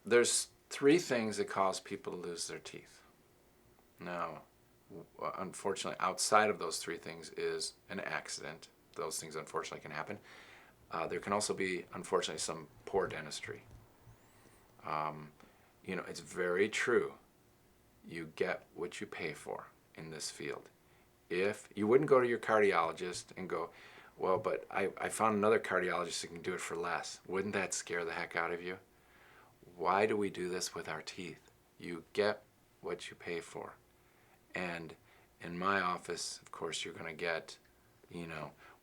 there's three things that cause people to lose their teeth. Now, unfortunately, outside of those three things is an accident. Those things unfortunately can happen. There can also be, unfortunately, some poor dentistry. It's very true. You get what you pay for in this field. If you wouldn't go to your cardiologist and go, well, but I found another cardiologist who can do it for less. Wouldn't that scare the heck out of you? Why do we do this with our teeth? You get what you pay for. And in my office, of course, you're going to get,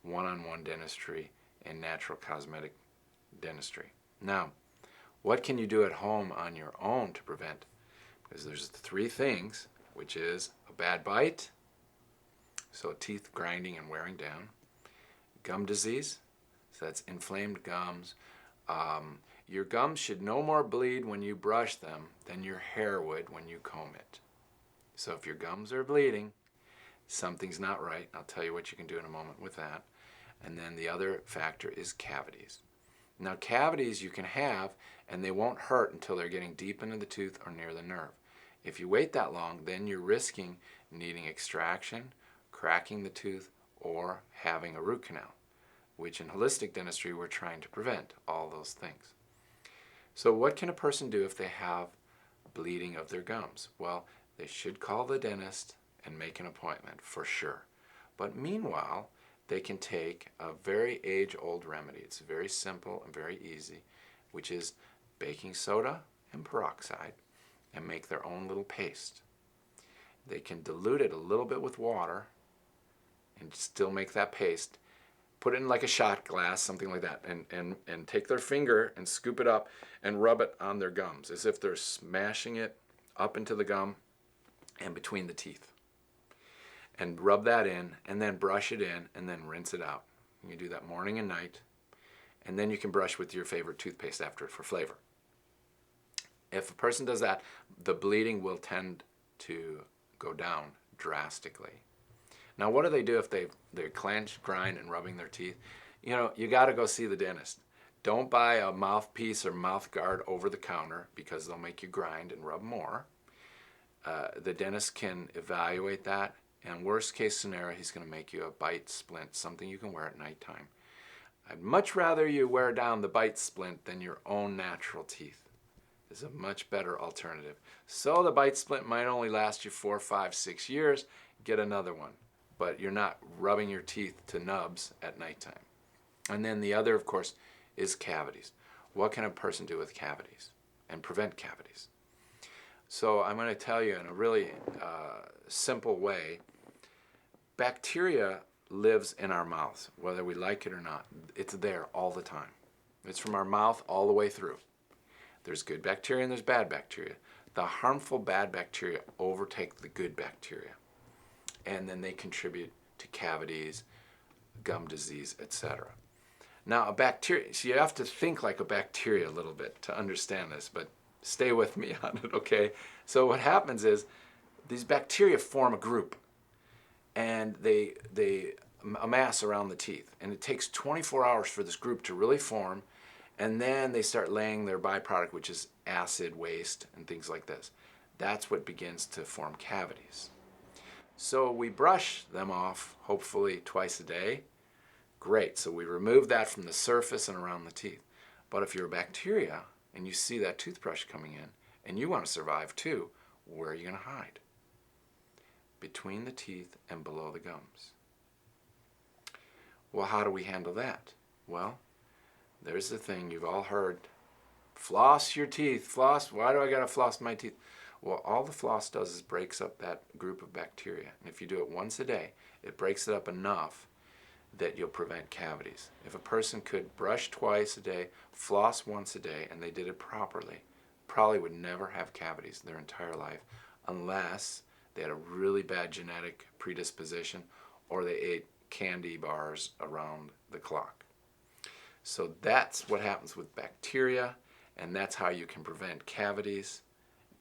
one-on-one dentistry and natural cosmetic dentistry. Now, what can you do at home on your own to prevent? Because there's three things, which is a bad bite, so teeth grinding and wearing down, gum disease, so that's inflamed gums. Your gums should no more bleed when you brush them than your hair would when you comb it. So if your gums are bleeding, something's not right. I'll tell you what you can do in a moment with that. And then the other factor is cavities. Now, cavities you can have, and they won't hurt until they're getting deep into the tooth or near the nerve. If you wait that long, then you're risking needing extraction, cracking the tooth, or having a root canal, which in holistic dentistry we're trying to prevent all those things. So what can a person do if they have bleeding of their gums? Well, they should call the dentist and make an appointment for sure. But meanwhile, they can take a very age-old remedy. It's very simple and very easy, which is baking soda and peroxide, and make their own little paste. They can dilute it a little bit with water and still make that paste. Put it in like a shot glass, something like that, and take their finger and scoop it up and rub it on their gums as if they're smashing it up into the gum and between the teeth. And rub that in, and then brush it in, and then rinse it out. You do that morning and night, and then you can brush with your favorite toothpaste after it for flavor. If a person does that, the bleeding will tend to go down drastically. Now, what do they do if they clench, grind, and rubbing their teeth? You got to go see the dentist. Don't buy a mouthpiece or mouth guard over the counter because they'll make you grind and rub more. The dentist can evaluate that, and worst case scenario, he's going to make you a bite splint, something you can wear at nighttime. I'd much rather you wear down the bite splint than your own natural teeth. It's a much better alternative. So the bite splint might only last you 4, 5, 6 years. Get another one. But you're not rubbing your teeth to nubs at nighttime. And then the other, of course, is cavities. What can a person do with cavities and prevent cavities? So I'm going to tell you in a really simple way, bacteria lives in our mouths, whether we like it or not. It's there all the time. It's from our mouth all the way through. There's good bacteria and there's bad bacteria. The harmful bad bacteria overtake the good bacteria, and then they contribute to cavities, gum disease, etc. Now, a bacteria, so you have to think like a bacteria a little bit to understand this, but stay with me on it, okay? So what happens is these bacteria form a group, and they amass around the teeth, and it takes 24 hours for this group to really form, and then they start laying their byproduct, which is acid, waste, and things like this. That's what begins to form cavities. So we brush them off, hopefully twice a day. Great, so we remove that from the surface and around the teeth. But if you're a bacteria and you see that toothbrush coming in and you want to survive too, where are you going to hide? Between the teeth and below the gums. Well, how do we handle that? Well, there's the thing you've all heard. Floss your teeth. Floss. Why do I got to floss my teeth? Well, all the floss does is breaks up that group of bacteria. And if you do it once a day, it breaks it up enough that you'll prevent cavities. If a person could brush twice a day, floss once a day, and they did it properly, probably would never have cavities their entire life unless they had a really bad genetic predisposition or they ate candy bars around the clock. So that's what happens with bacteria, and that's how you can prevent cavities.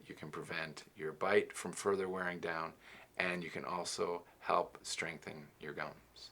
You can prevent your bite from further wearing down, and you can also help strengthen your gums.